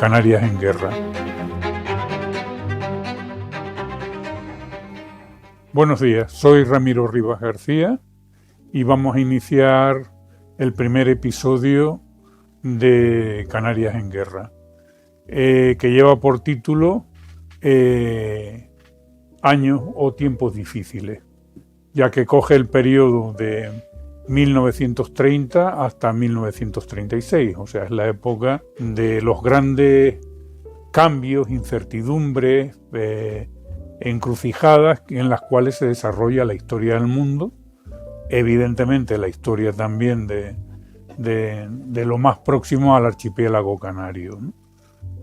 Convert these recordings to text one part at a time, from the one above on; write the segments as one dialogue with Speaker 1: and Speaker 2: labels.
Speaker 1: Canarias en guerra. Buenos días, soy Ramiro Rivas García y vamos a iniciar el primer episodio de Canarias en guerra, que lleva por título Años o tiempos difíciles, ya que coge el periodo de 1930 hasta 1936, o sea, es la época de los grandes cambios, incertidumbres, encrucijadas en las cuales se desarrolla la historia del mundo, evidentemente la historia también de lo más próximo al archipiélago canario, ¿no?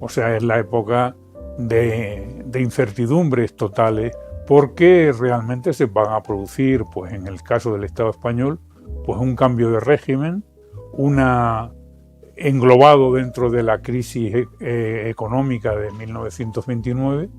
Speaker 1: O sea, es la época de incertidumbres totales, porque realmente se van a producir, pues en el caso del Estado español, pues un cambio de régimen, englobado dentro de la crisis económica de 1929,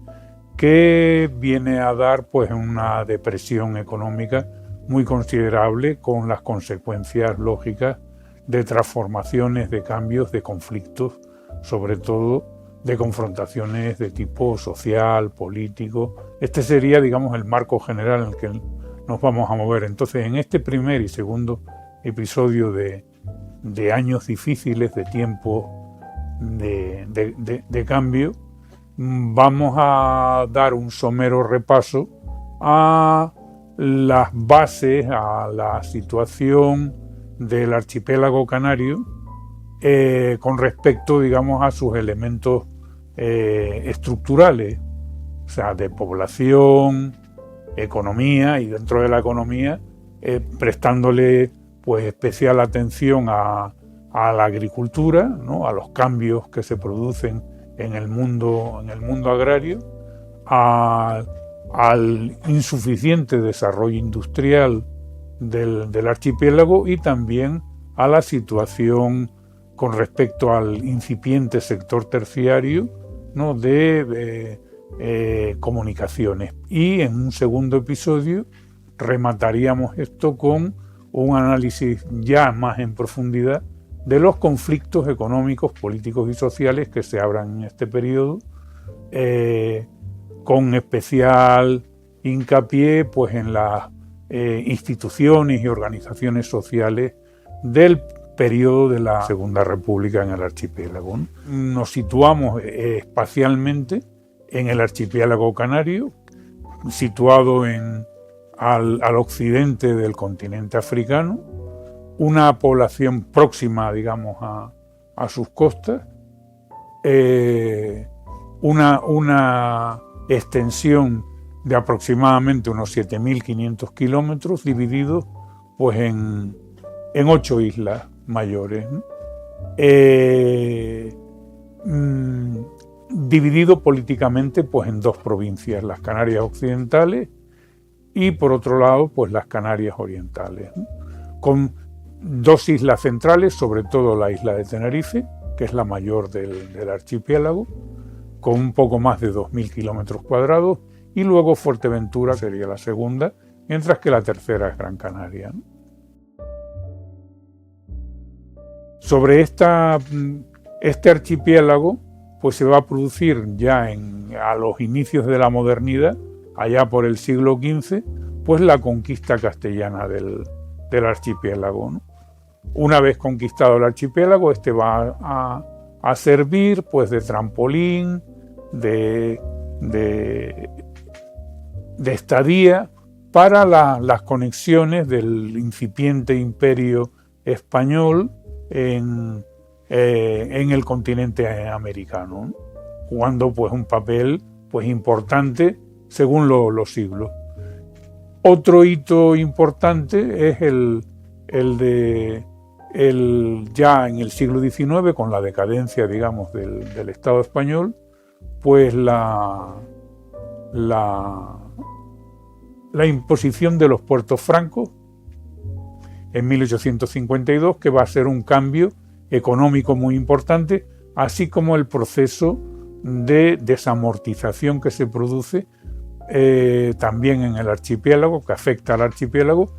Speaker 1: que viene a dar pues una depresión económica muy considerable, con las consecuencias lógicas de transformaciones, de cambios, de conflictos, sobre todo de confrontaciones de tipo social, político. Este sería, digamos, el marco general en el que nos vamos a mover. Entonces, en este primer y segundo episodio de años difíciles, de tiempo de cambio, vamos a dar un somero repaso a las bases, a la situación del archipiélago canario con respecto, digamos, a sus elementos estructurales, o sea, de población, economía, y dentro de la economía prestándole pues especial atención a la agricultura, ¿no? A los cambios que se producen en el mundo agrario, al insuficiente desarrollo industrial del archipiélago, y también a la situación con respecto al incipiente sector terciario, ¿no? de comunicaciones. Y en un segundo episodio remataríamos esto con un análisis ya más en profundidad de los conflictos económicos, políticos y sociales que se abran en este periodo, con especial hincapié pues en las instituciones y organizaciones sociales del periodo de la Segunda República en el archipiélago, ¿no? Nos situamos espacialmente en el archipiélago canario, situado al occidente del continente africano, una población próxima, digamos, a sus costas, una extensión de aproximadamente unos 7.500 kilómetros, divididos pues en 8 islas mayores, ¿no? Dividido políticamente pues en 2 provincias, las Canarias Occidentales y por otro lado pues las Canarias Orientales, ¿no? Con 2 islas centrales, sobre todo la isla de Tenerife, que es la mayor del archipiélago, con un poco más de 2.000 kilómetros cuadrados, y luego Fuerteventura sería la segunda, mientras que la tercera es Gran Canaria, ¿no? Sobre este archipiélago pues se va a producir ya a los inicios de la modernidad, allá por el siglo XV, pues la conquista castellana del archipiélago, ¿no? Una vez conquistado el archipiélago, este va a servir pues de trampolín, de estadía para las conexiones del incipiente imperio español en el continente americano, ¿no? Jugando pues un papel pues importante según los siglos. Otro hito importante es ya en el siglo XIX, con la decadencia, digamos, del Estado español, pues la imposición de los puertos francos en 1852, que va a ser un cambio económico muy importante, así como el proceso de desamortización que se produce también en el archipiélago, que afecta al archipiélago,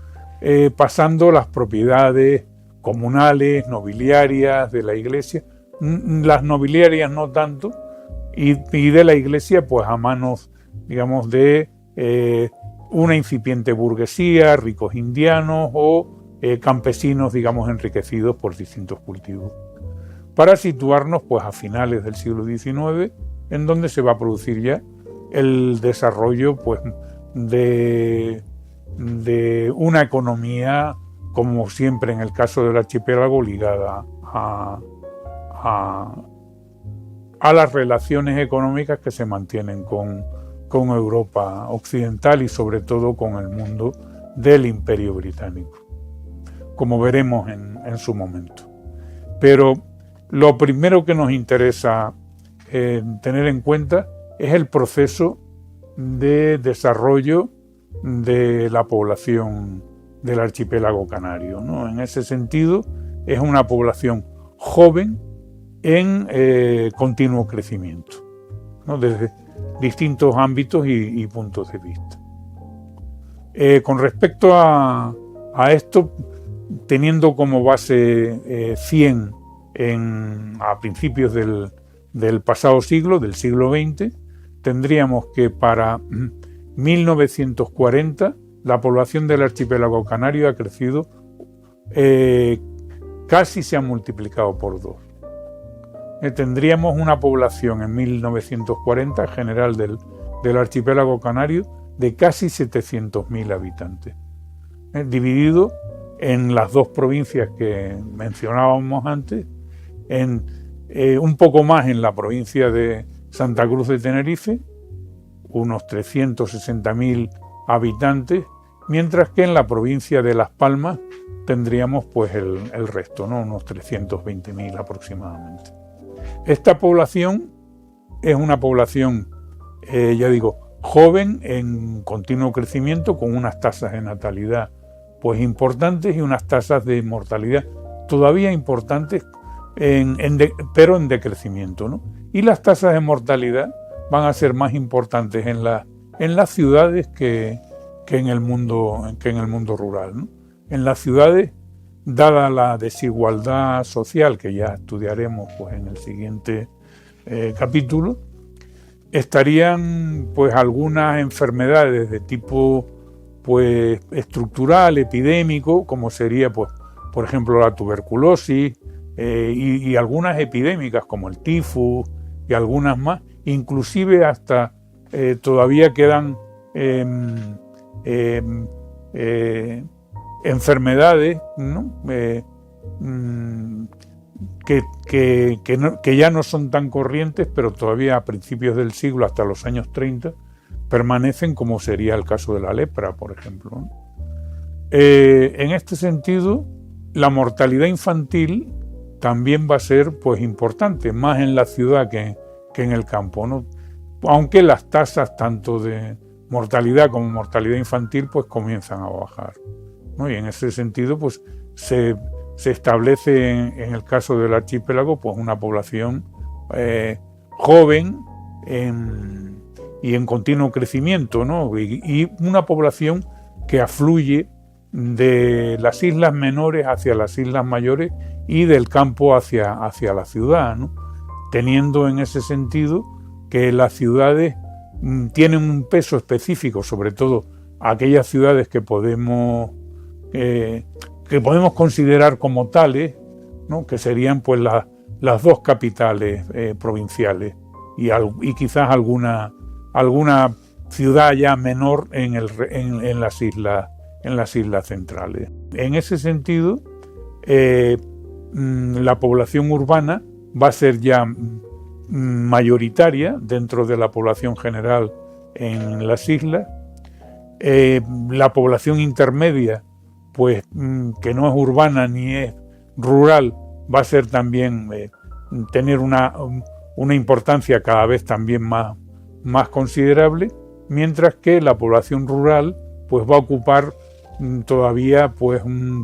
Speaker 1: pasando las propiedades comunales, nobiliarias de la Iglesia, las nobiliarias no tanto, y de la Iglesia pues a manos, digamos, de una incipiente burguesía, ricos indianos o campesinos, digamos, enriquecidos por distintos cultivos. Para situarnos pues a finales del siglo XIX, en donde se va a producir ya el desarrollo pues de una economía, como siempre en el caso del archipiélago, ligada a las relaciones económicas que se mantienen con Europa occidental y sobre todo con el mundo del Imperio Británico, como veremos en su momento. Pero lo primero que nos interesa tener en cuenta es el proceso de desarrollo de la población del archipiélago canario, ¿no? En ese sentido, es una población joven en continuo crecimiento, ¿no? Desde distintos ámbitos y puntos de vista. Con respecto a esto, teniendo como base 100 a principios del pasado siglo, del siglo XX, tendríamos que para 1940 la población del archipiélago canario ha crecido, casi se ha multiplicado por 2. Tendríamos una población en 1940 general del archipiélago canario de casi 700.000 habitantes, dividido en las dos provincias que mencionábamos antes, en un poco más en la provincia de Santa Cruz de Tenerife, unos 360.000 habitantes, mientras que en la provincia de Las Palmas tendríamos pues el resto, ¿no? Unos 320.000 aproximadamente. Esta población es una población, ya digo, joven en continuo crecimiento, con unas tasas de natalidad pues importantes y unas tasas de mortalidad todavía importantes, pero en decrecimiento, ¿no? Y las tasas de mortalidad van a ser más importantes en las ciudades que en el mundo rural, ¿no? En las ciudades, dada la desigualdad social que ya estudiaremos pues en el siguiente capítulo, estarían pues algunas enfermedades de tipo pues estructural, epidémico, como sería pues por ejemplo la tuberculosis, y algunas epidémicas como el tifus y algunas más, inclusive hasta todavía quedan enfermedades, ¿no? Que ya no son tan corrientes, pero todavía a principios del siglo, hasta los años 30, permanecen, como sería el caso de la lepra, por ejemplo, ¿no? En este sentido, la mortalidad infantil también va a ser pues importante, más en la ciudad que en el campo, ¿no? Aunque las tasas tanto de mortalidad como mortalidad infantil pues comienzan a bajar, ¿no? Y en ese sentido pues se establece en el caso del archipiélago pues una población joven y en continuo crecimiento, ¿no? Y una población que afluye de las islas menores hacia las islas mayores y del campo hacia la ciudad, ¿no? Teniendo en ese sentido que las ciudades tienen un peso específico, sobre todo aquellas ciudades que podemos considerar como tales, ¿no? Que serían pues las dos capitales provinciales y quizás alguna ciudad ya menor en las islas centrales. En ese sentido, la población urbana va a ser ya mayoritaria dentro de la población general en las islas. La población intermedia, pues que no es urbana ni es rural, va a ser también tener una importancia cada vez también más considerable, mientras que la población rural pues va a ocupar todavía pues una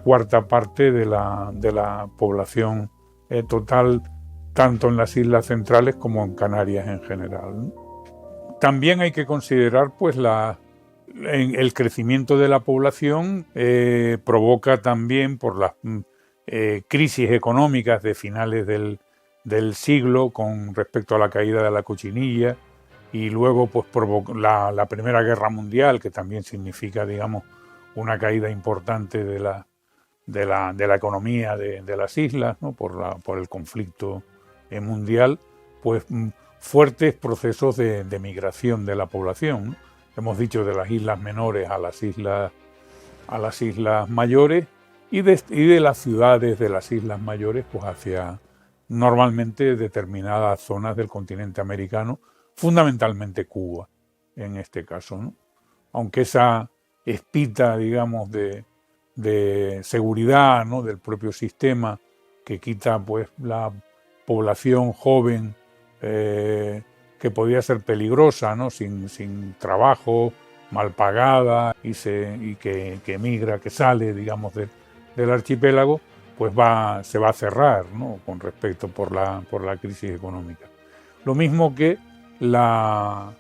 Speaker 1: cuarta parte de la población total, tanto en las islas centrales como en Canarias en general, ¿no? También hay que considerar pues el crecimiento de la población provoca también por crisis económicas de finales del siglo con respecto a la caída de la cochinilla, y luego pues la Primera Guerra Mundial, que también significa, digamos, una caída importante de la economía de las islas, ¿no? por el conflicto mundial, pues fuertes procesos de migración de la población, ¿no? Hemos dicho, de las islas menores a las islas mayores, y de las ciudades de las islas mayores pues hacia normalmente determinadas zonas del continente americano, fundamentalmente Cuba en este caso, ¿no? Aunque esa espita, digamos, de seguridad, ¿no? del propio sistema, que quita pues la población joven que podía ser peligrosa, ¿no? sin trabajo, mal pagada, y que emigra, que sale, digamos, del archipiélago, pues se va a cerrar, ¿no? con respecto por la crisis económica. Lo mismo que la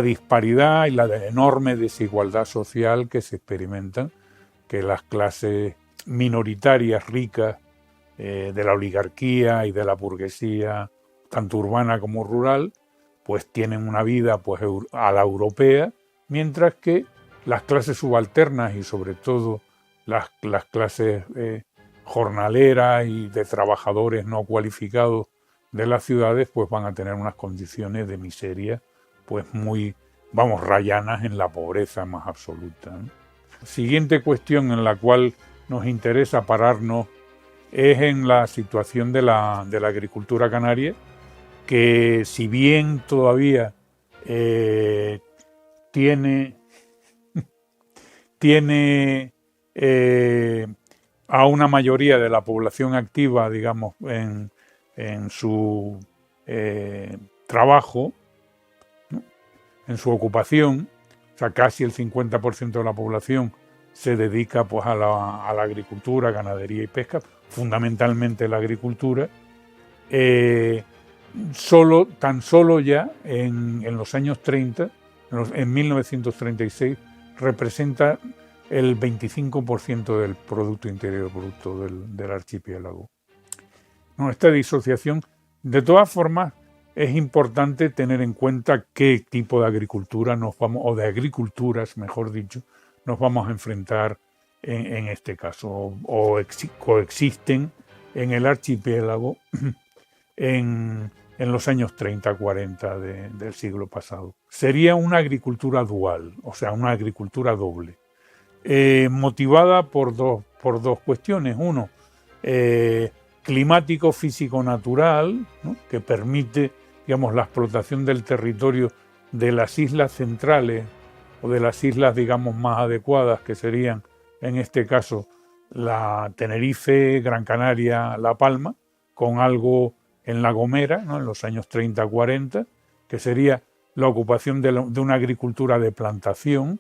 Speaker 1: disparidad y la enorme desigualdad social que se experimentan, que las clases minoritarias ricas de la oligarquía y de la burguesía, tanto urbana como rural, pues tienen una vida pues a la europea, mientras que las clases subalternas y sobre todo las clases jornaleras y de trabajadores no cualificados de las ciudades, pues van a tener unas condiciones de miseria pues muy, rayanas en la pobreza más absoluta, ¿no? Siguiente cuestión en la cual nos interesa pararnos es en la situación de la agricultura canaria, que si bien todavía tiene a una mayoría de la población activa, digamos, en su trabajo, ¿no? En su ocupación, o sea, casi el 50% de la población se dedica pues a la agricultura, ganadería y pesca, fundamentalmente la agricultura. Tan solo ya en los años 30, en 1936, representa el 25% del Producto Interior Bruto del archipiélago. No, esta disociación, de todas formas, es importante tener en cuenta qué tipo de agricultura o de agriculturas, mejor dicho, nos vamos a enfrentar en este caso, o coexisten en el archipiélago en los años 30-40 del siglo pasado. Sería una agricultura dual, o sea, una agricultura doble, motivada por dos cuestiones. Uno, climático, físico, natural, ¿no? que permite, digamos, la explotación del territorio de las islas centrales o de las islas, digamos, más adecuadas, que serían, en este caso, la Tenerife, Gran Canaria, La Palma, con algo en La Gomera, ¿no? en los años 30-40, que sería la ocupación de una agricultura de plantación,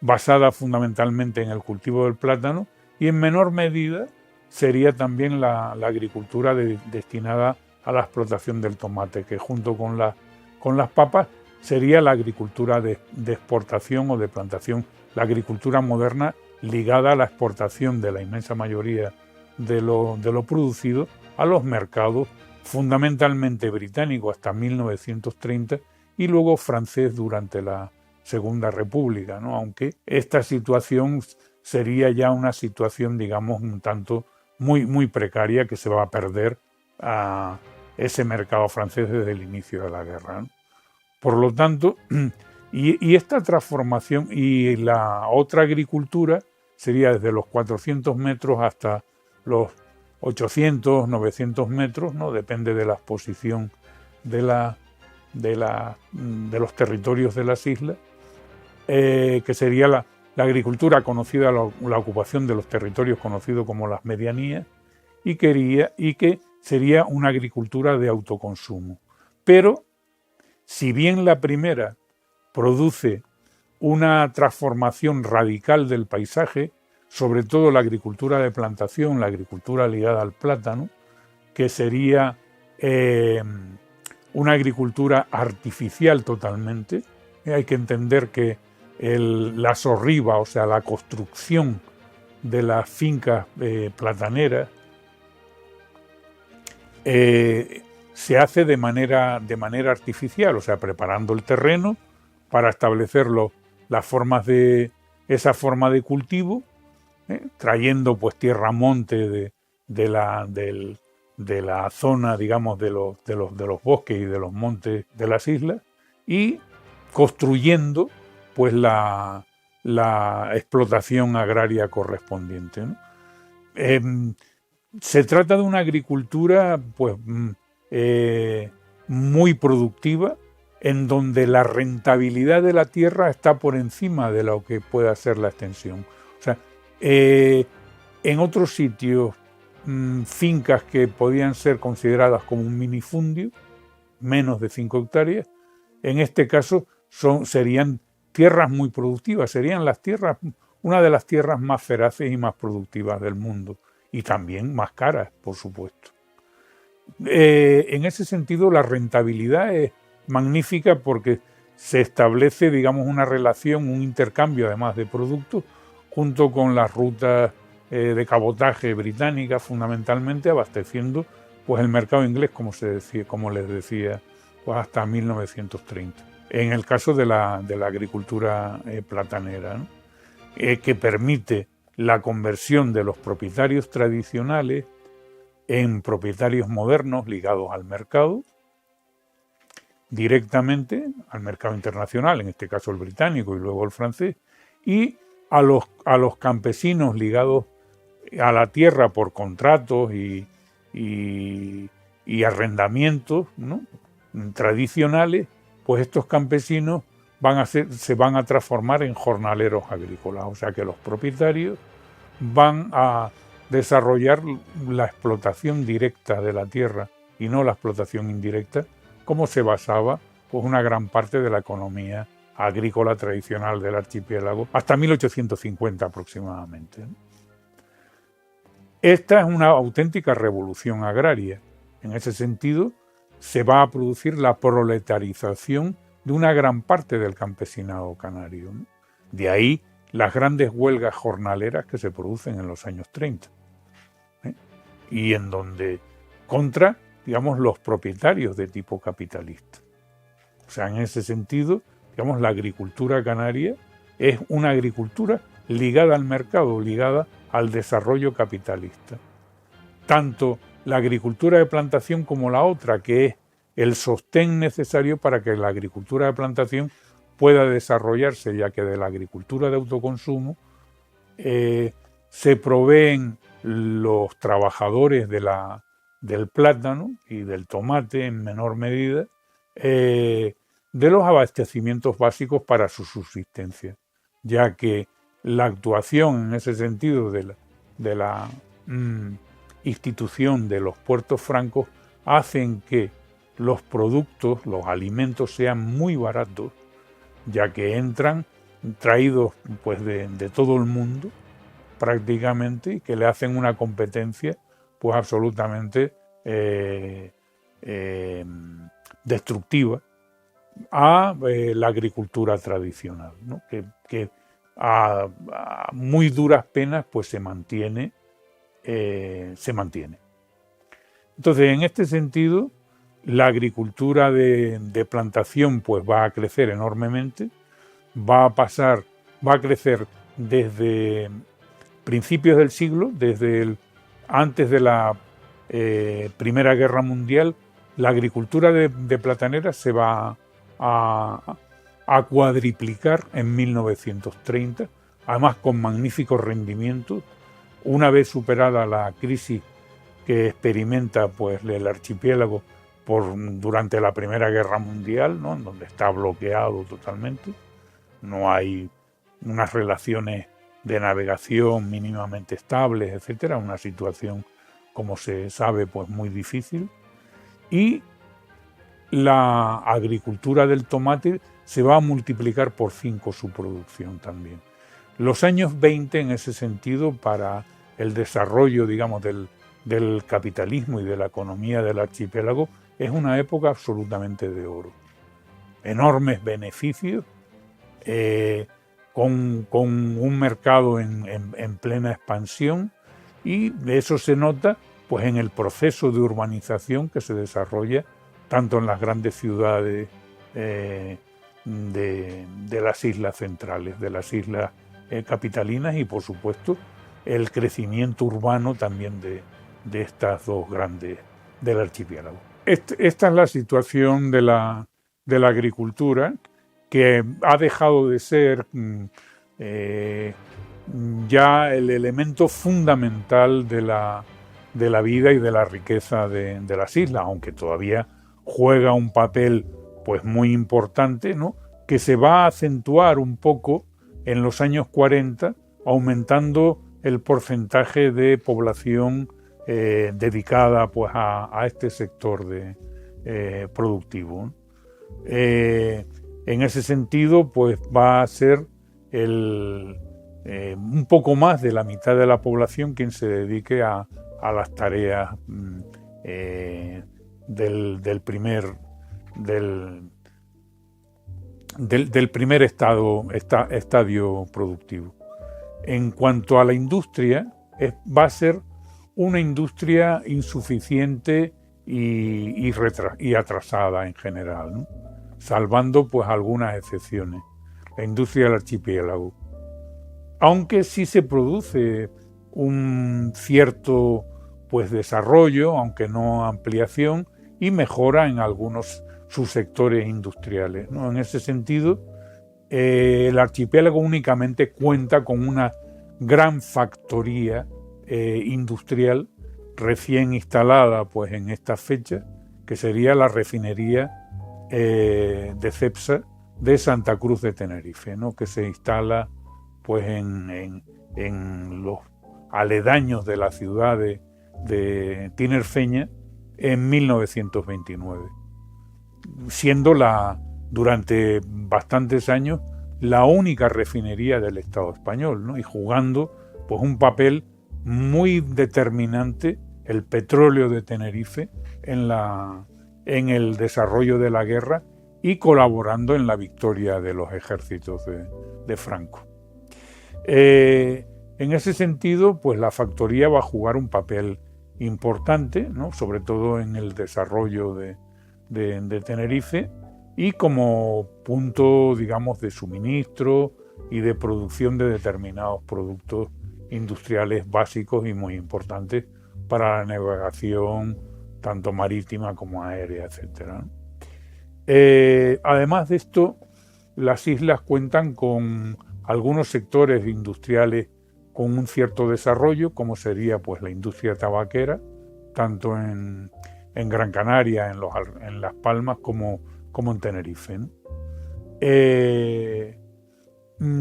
Speaker 1: basada fundamentalmente en el cultivo del plátano, y en menor medida sería también la agricultura destinada a la explotación del tomate, que junto con las papas sería la agricultura de exportación o de plantación, la agricultura moderna ligada a la exportación de la inmensa mayoría de lo producido a los mercados, fundamentalmente británico hasta 1930 y luego francés durante la Segunda República, ¿no? Aunque esta situación sería ya una situación, digamos, un tanto muy, muy precaria, que se va a perder a ese mercado francés desde el inicio de la guerra, ¿no? Por lo tanto, y esta transformación y la otra agricultura sería desde los 400 metros hasta los 800, 900 metros, ¿no? Depende de la exposición de los territorios de las islas, que sería la agricultura conocida, la ocupación de los territorios conocidos como las medianías, y que sería una agricultura de autoconsumo. Pero, si bien la primera produce una transformación radical del paisaje, sobre todo la agricultura de plantación, la agricultura ligada al plátano, que sería una agricultura artificial totalmente. Hay que entender que la sorriba, o sea, la construcción de las fincas plataneras se hace de manera artificial, o sea, preparando el terreno para establecer esa forma de cultivo, trayendo pues tierra-monte de la zona, digamos, de los bosques y de los montes de las islas, y construyendo pues la explotación agraria correspondiente, ¿no? Se trata de una agricultura pues muy productiva, en donde la rentabilidad de la tierra está por encima de lo que pueda ser la extensión. O sea, en otros sitios, fincas que podían ser consideradas como un minifundio, menos de 5 hectáreas, en este caso serían tierras muy productivas, serían una de las tierras más feraces y más productivas del mundo, y también más caras, por supuesto. En ese sentido, la rentabilidad es magnífica porque se establece, digamos, una relación, un intercambio además de productos, junto con las rutas de cabotaje británicas, fundamentalmente abasteciendo pues el mercado inglés, como les decía, pues hasta 1930. En el caso de la agricultura platanera, ¿no? Que permite la conversión de los propietarios tradicionales en propietarios modernos ligados al mercado, directamente al mercado internacional, en este caso el británico y luego el francés, y a los campesinos ligados a la tierra por contratos y arrendamientos, ¿no?, tradicionales, pues estos campesinos se van a transformar en jornaleros agrícolas, o sea que los propietarios van a desarrollar la explotación directa de la tierra y no la explotación indirecta, como se basaba pues una gran parte de la economía agrícola tradicional del archipiélago hasta 1850 aproximadamente. Esta es una auténtica revolución agraria. En ese sentido, se va a producir la proletarización de una gran parte del campesinado canario, ¿no? De ahí las grandes huelgas jornaleras que se producen en los años 30, y en donde contra, digamos, los propietarios de tipo capitalista. O sea, en ese sentido, digamos, la agricultura canaria es una agricultura ligada al mercado, ligada al desarrollo capitalista. Tanto la agricultura de plantación como la otra, que es el sostén necesario para que la agricultura de plantación pueda desarrollarse, ya que de la agricultura de autoconsumo se proveen los trabajadores del plátano y del tomate en menor medida, de los abastecimientos básicos para su subsistencia, ya que la actuación en ese sentido de la institución de los puertos francos hacen que los productos, los alimentos sean muy baratos, ya que entran traídos pues de todo el mundo prácticamente, y que le hacen una competencia pues absolutamente destructiva a la agricultura tradicional, ¿no? que a muy duras penas pues se mantiene. Entonces, en este sentido, la agricultura de plantación pues va a crecer enormemente, va a crecer desde principios del siglo, antes de la Primera Guerra Mundial. La agricultura de plataneras se va a cuadriplicar en 1930, además con magníficos rendimientos. Una vez superada la crisis que experimenta pues el archipiélago durante la Primera Guerra Mundial, ¿no?, en donde está bloqueado totalmente, no hay unas relaciones de navegación mínimamente estables, etcétera, una situación, como se sabe, pues muy difícil. Y la agricultura del tomate se va a multiplicar por 5 su producción también. Los años 20, en ese sentido, para el desarrollo, digamos, del capitalismo y de la economía del archipiélago, es una época absolutamente de oro. Enormes beneficios, con un mercado en plena expansión, y eso se nota pues en el proceso de urbanización que se desarrolla tanto en las grandes ciudades de las islas centrales, de las islas capitalinas, y por supuesto el crecimiento urbano también de estas dos grandes del archipiélago. Esta es la situación de la agricultura, que ha dejado de ser ya el elemento fundamental de la vida y de la riqueza de las islas, aunque todavía juega un papel pues muy importante, ¿no?, que se va a acentuar un poco en los años 40, aumentando el porcentaje de población dedicada pues a este sector productivo. En ese sentido, pues va a ser un poco más de la mitad de la población quien se dedique a las tareas del primer estadio productivo. En cuanto a la industria, va a ser una industria insuficiente y atrasada en general, ¿no?, salvando pues algunas excepciones. La industria del archipiélago, aunque sí se produce un cierto pues desarrollo, aunque no ampliación, y mejora en algunos subsectores industriales, ¿no? En ese sentido, el archipiélago únicamente cuenta con una gran factoría industrial recién instalada pues en estas fechas, que sería la refinería de Cepsa de Santa Cruz de Tenerife, ¿no?, que se instala pues en los aledaños de la ciudad de tinerfeña en 1929, siendo durante bastantes años la única refinería del Estado español, ¿no?, y jugando pues un papel muy determinante el petróleo de Tenerife en el desarrollo de la guerra y colaborando en la victoria de los ejércitos de Franco. En ese sentido, pues la factoría va a jugar un papel importante, ¿no?, sobre todo en el desarrollo de Tenerife, y como punto, digamos, de suministro y de producción de determinados productos industriales básicos y muy importantes para la navegación tanto marítima como aérea, etc. Además de esto, las islas cuentan con algunos sectores industriales con un cierto desarrollo, como sería pues la industria tabaquera, tanto en Gran Canaria, en Las Palmas, como en Tenerife, ¿no?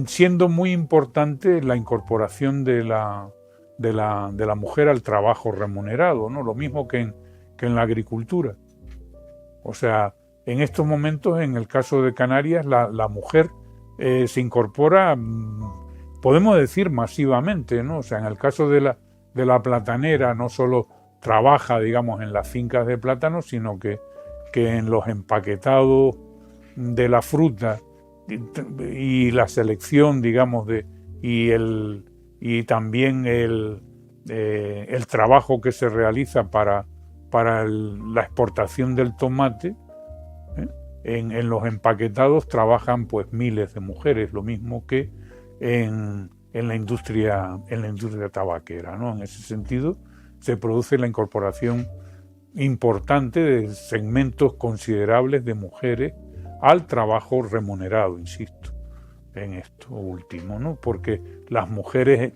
Speaker 1: Siendo muy importante la incorporación de la mujer al trabajo remunerado, ¿no?, lo mismo que en la agricultura. O sea, en estos momentos, en el caso de Canarias, la mujer se incorpora, podemos decir, masivamente, ¿no? O sea, en el caso de la platanera no solo trabaja, digamos, en las fincas de plátano, sino que en los empaquetados de la fruta y la selección, digamos, y también el trabajo que se realiza para la exportación del tomate, en los empaquetados trabajan pues miles de mujeres, lo mismo que en la industria tabaquera, ¿no? En ese sentido se produce la incorporación importante de segmentos considerables de mujeres al trabajo remunerado, insisto, en esto último, ¿no? Porque las mujeres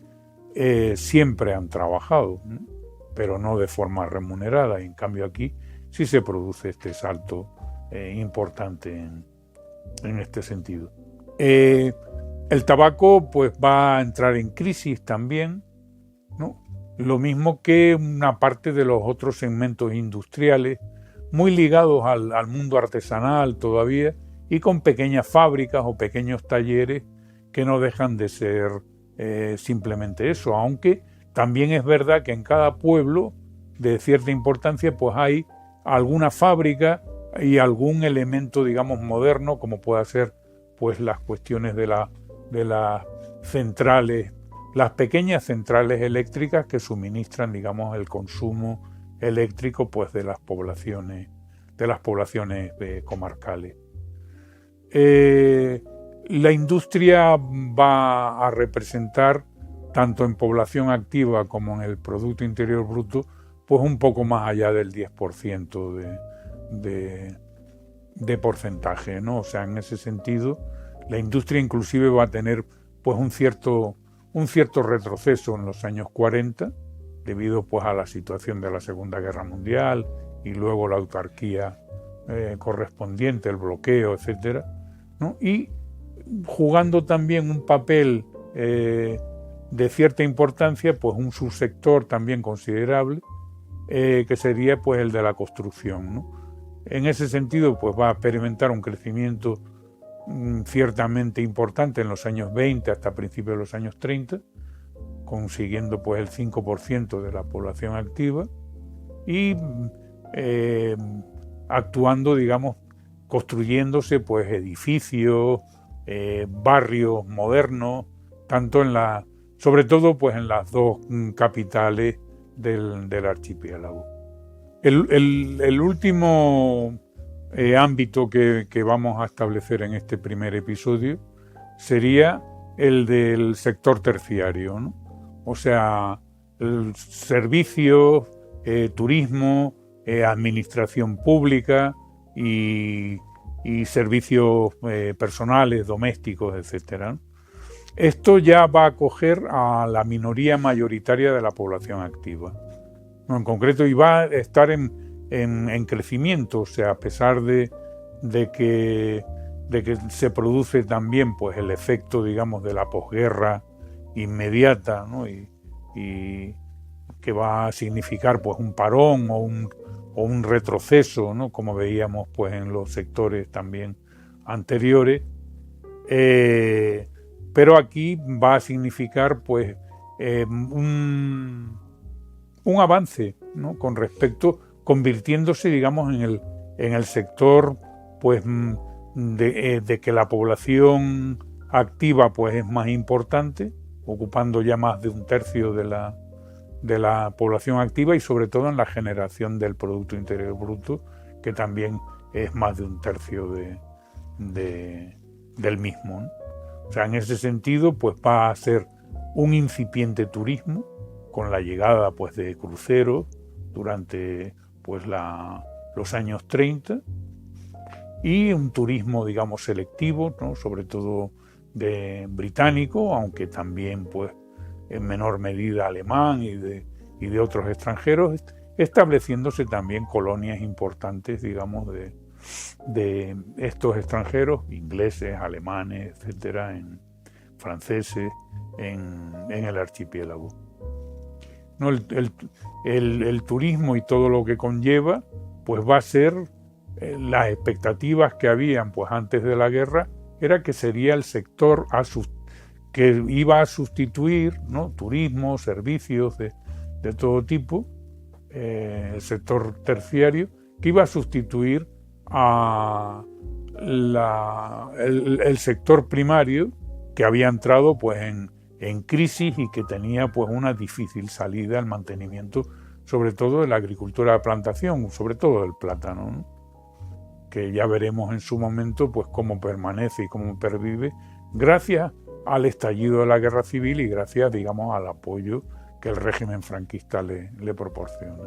Speaker 1: siempre han trabajado, ¿no?, pero no de forma remunerada, y en cambio aquí sí se produce este salto importante en este sentido. El tabaco pues va a entrar en crisis también, ¿no?, lo mismo que una parte de los otros segmentos industriales muy ligados al mundo artesanal todavía, y con pequeñas fábricas o pequeños talleres que no dejan de ser simplemente eso, aunque también es verdad que en cada pueblo de cierta importancia pues hay alguna fábrica y algún elemento, digamos, moderno, como puede ser pues las cuestiones de de las centrales, las pequeñas centrales eléctricas que suministran, digamos, el consumo eléctrico pues de las poblaciones comarcales. La industria va a representar, tanto en población activa como en el Producto Interior Bruto, pues un poco más allá del 10% de porcentaje, ¿no? O sea, en ese sentido, la industria inclusive va a tener pues un cierto retroceso en los años 40, debido pues a la situación de la Segunda Guerra Mundial y luego la autarquía correspondiente, el bloqueo, etcétera, ¿no? Y jugando también un papel de cierta importancia, pues un subsector también considerable, que sería pues el de la construcción, ¿no? En ese sentido, pues va a experimentar un crecimiento ciertamente importante en los años 20 hasta principios de los años 30, consiguiendo pues el 5% de la población activa y actuando, digamos, construyéndose pues edificios, barrios modernos, tanto sobre todo pues en las dos capitales del archipiélago. El último ámbito que vamos a establecer en este primer episodio sería el del sector terciario, ¿no? O sea, servicios, turismo, administración pública y servicios personales, domésticos, etcétera. Esto ya va a acoger a la minoría mayoritaria de la población activa, ¿no? En concreto, y va a estar en crecimiento, o sea, a pesar de que se produce también pues el efecto, digamos, de la posguerra inmediata, ¿no? y que va a significar pues un parón o un retroceso, ¿no? Como veíamos pues en los sectores también anteriores, pero aquí va a significar pues un avance, ¿no? Con respecto, convirtiéndose, digamos, en el sector pues de que la población activa pues es más importante, ocupando ya más de un tercio de la población activa, y sobre todo en la generación del Producto Interior Bruto, que también es más de un tercio del mismo, ¿no? O sea, en ese sentido pues va a ser un incipiente turismo, con la llegada pues de cruceros durante pues los años 30, y un turismo, digamos, selectivo, ¿no? Sobre todo de británico, aunque también pues en menor medida alemán y de otros extranjeros, estableciéndose también colonias importantes, digamos, de estos extranjeros, ingleses, alemanes, etcétera, franceses, en el archipiélago. ¿No? El turismo y todo lo que conlleva, pues va a ser las expectativas que habían pues antes de la guerra, era que sería el sector que iba a sustituir, ¿no? Turismo, servicios de todo tipo, el sector terciario, que iba a sustituir a el sector primario, que había entrado pues en crisis y que tenía pues una difícil salida al mantenimiento, sobre todo de la agricultura de plantación, sobre todo del plátano, ¿no? Que ya veremos en su momento pues cómo permanece y cómo pervive gracias al estallido de la guerra civil y gracias, digamos, al apoyo que el régimen franquista le proporciona,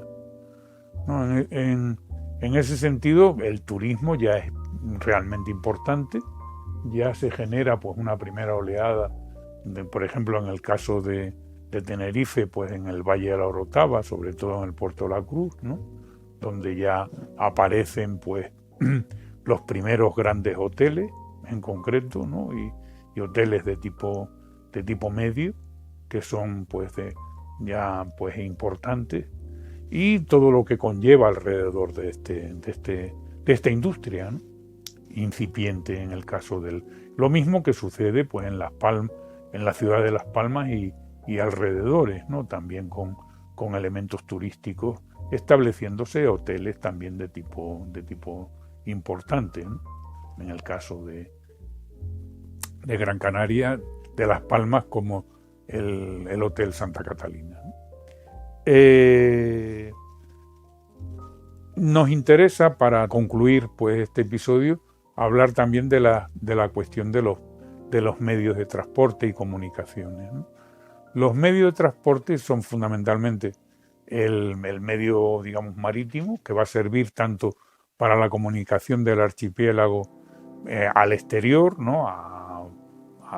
Speaker 1: ¿no? En ese sentido, el turismo ya es realmente importante, ya se genera pues una primera oleada, por ejemplo, en el caso de Tenerife, pues en el Valle de la Orotava, sobre todo en el Puerto de la Cruz, ¿no? Donde ya aparecen pues los primeros grandes hoteles, en concreto, ¿no? y hoteles de tipo medio, que son pues ya pues importantes, y todo lo que conlleva alrededor de esta industria, ¿no? Incipiente en el caso lo mismo que sucede pues en la ciudad de Las Palmas y alrededores, ¿no? También con elementos turísticos, estableciéndose hoteles también de tipo importante, ¿no? En el caso de Gran Canaria, de Las Palmas, como el Hotel Santa Catalina. Nos interesa, para concluir pues este episodio, hablar también de la cuestión de los medios de transporte y comunicaciones, ¿no? Los medios de transporte son fundamentalmente el medio, digamos, marítimo, que va a servir tanto para la comunicación del archipiélago al exterior, ¿no?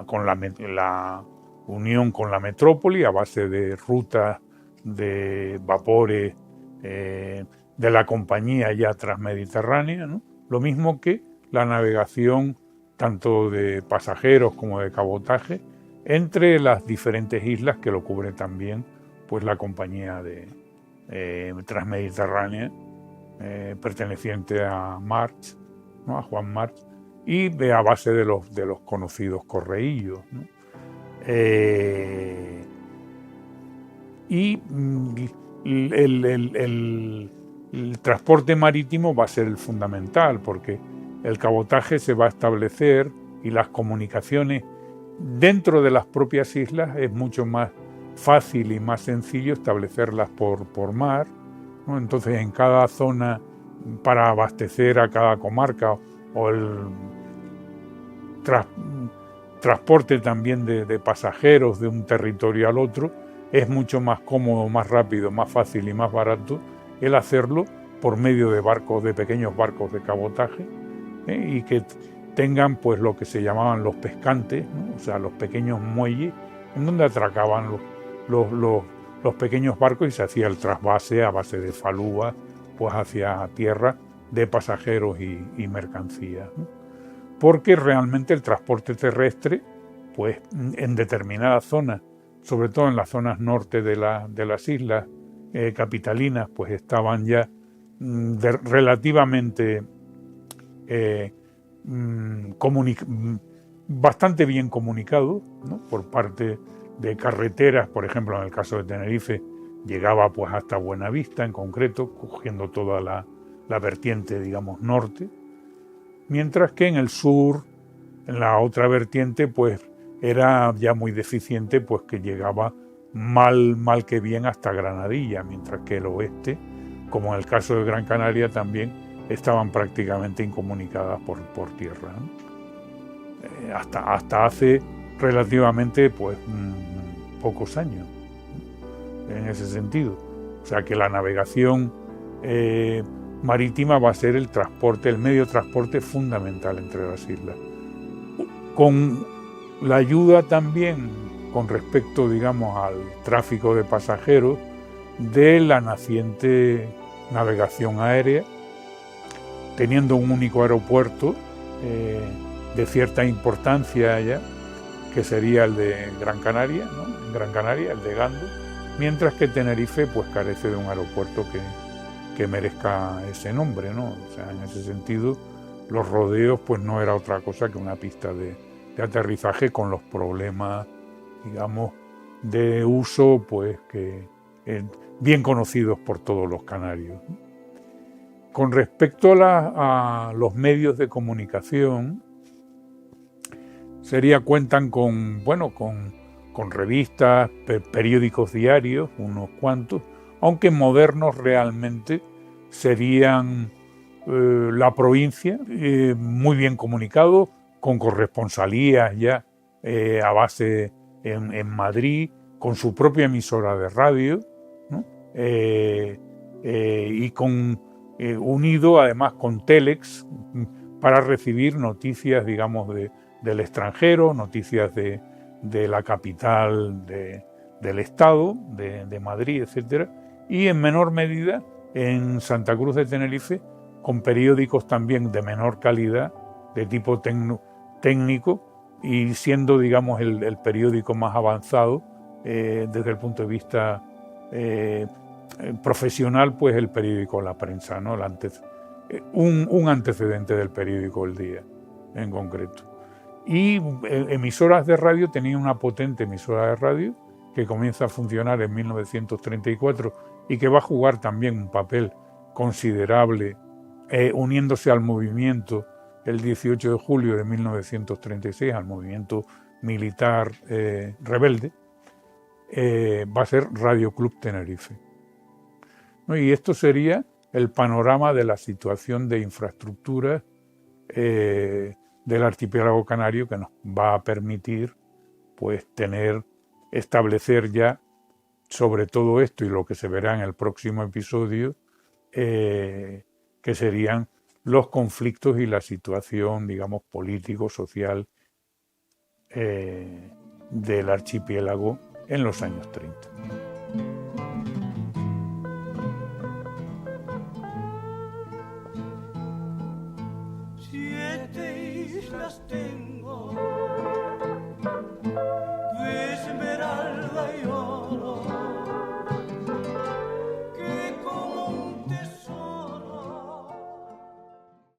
Speaker 1: Con la unión con la metrópoli a base de rutas de vapores de la compañía ya transmediterránea, ¿no? Lo mismo que la navegación tanto de pasajeros como de cabotaje entre las diferentes islas, que lo cubre también pues la compañía transmediterránea perteneciente a March, ¿no? A Juan March, y a base de los conocidos correíllos, ¿no? Y el transporte marítimo va a ser el fundamental, porque el cabotaje se va a establecer y las comunicaciones dentro de las propias islas es mucho más fácil y más sencillo establecerlas por mar, ¿no? Entonces, en cada zona, para abastecer a cada comarca, o el transporte también de pasajeros de un territorio al otro, es mucho más cómodo, más rápido, más fácil y más barato el hacerlo por medio de barcos, de pequeños barcos de cabotaje, y que tengan pues lo que se llamaban los pescantes, ¿no? O sea, los pequeños muelles en donde atracaban los pequeños barcos y se hacía el trasvase a base de falúas pues hacia tierra de pasajeros y mercancías, ¿no? Porque realmente el transporte terrestre, pues en determinadas zonas, sobre todo en las zonas norte de las islas capitalinas, pues estaban ya relativamente bastante bien comunicados, ¿no? Por parte de carreteras. Por ejemplo, en el caso de Tenerife, llegaba pues hasta Buenavista en concreto, cogiendo toda la vertiente, digamos, norte, mientras que en el sur, en la otra vertiente, pues era ya muy deficiente, pues que llegaba mal que bien hasta Granadilla, mientras que el oeste, como en el caso de Gran Canaria, también estaban prácticamente incomunicadas por tierra, ¿no? Hasta hace relativamente pues pocos años en ese sentido. O sea que la navegación marítima va a ser el medio de transporte fundamental entre las islas, con la ayuda también con respecto, digamos, al tráfico de pasajeros de la naciente navegación aérea, teniendo un único aeropuerto de cierta importancia ya, que sería el de Gran Canaria, ¿no? En Gran Canaria, el de Gando, mientras que Tenerife pues carece de un aeropuerto que merezca ese nombre, ¿no? O sea, en ese sentido, los rodeos pues no era otra cosa que una pista de aterrizaje con los problemas, digamos, de uso pues que bien conocidos por todos los canarios, ¿no? Con respecto a los medios de comunicación, cuentan con revistas, periódicos diarios, unos cuantos, aunque modernos realmente serían La Provincia, muy bien comunicado, con corresponsalías ya a base en Madrid, con su propia emisora de radio, ¿no? Y unido además con Telex para recibir noticias, digamos, del extranjero, noticias de la capital del estado, de Madrid, etcétera, y en menor medida en Santa Cruz de Tenerife, con periódicos también de menor calidad, de tipo técnico, y siendo, digamos, el periódico más avanzado desde el punto de vista profesional, pues el periódico La Prensa, ¿no? Un antecedente del periódico El Día, en concreto. Y emisoras de radio, tenía una potente emisora de radio que comienza a funcionar en 1934 y que va a jugar también un papel considerable uniéndose al movimiento el 18 de julio de 1936 al movimiento militar rebelde, va a ser Radio Club Tenerife, ¿no? Y esto sería el panorama de la situación de infraestructuras del archipiélago canario, que nos va a permitir pues establecer ya sobre todo esto y lo que se verá en el próximo episodio, que serían los conflictos y la situación, digamos, político, social del archipiélago en los años 30.
Speaker 2: Siete islas tengo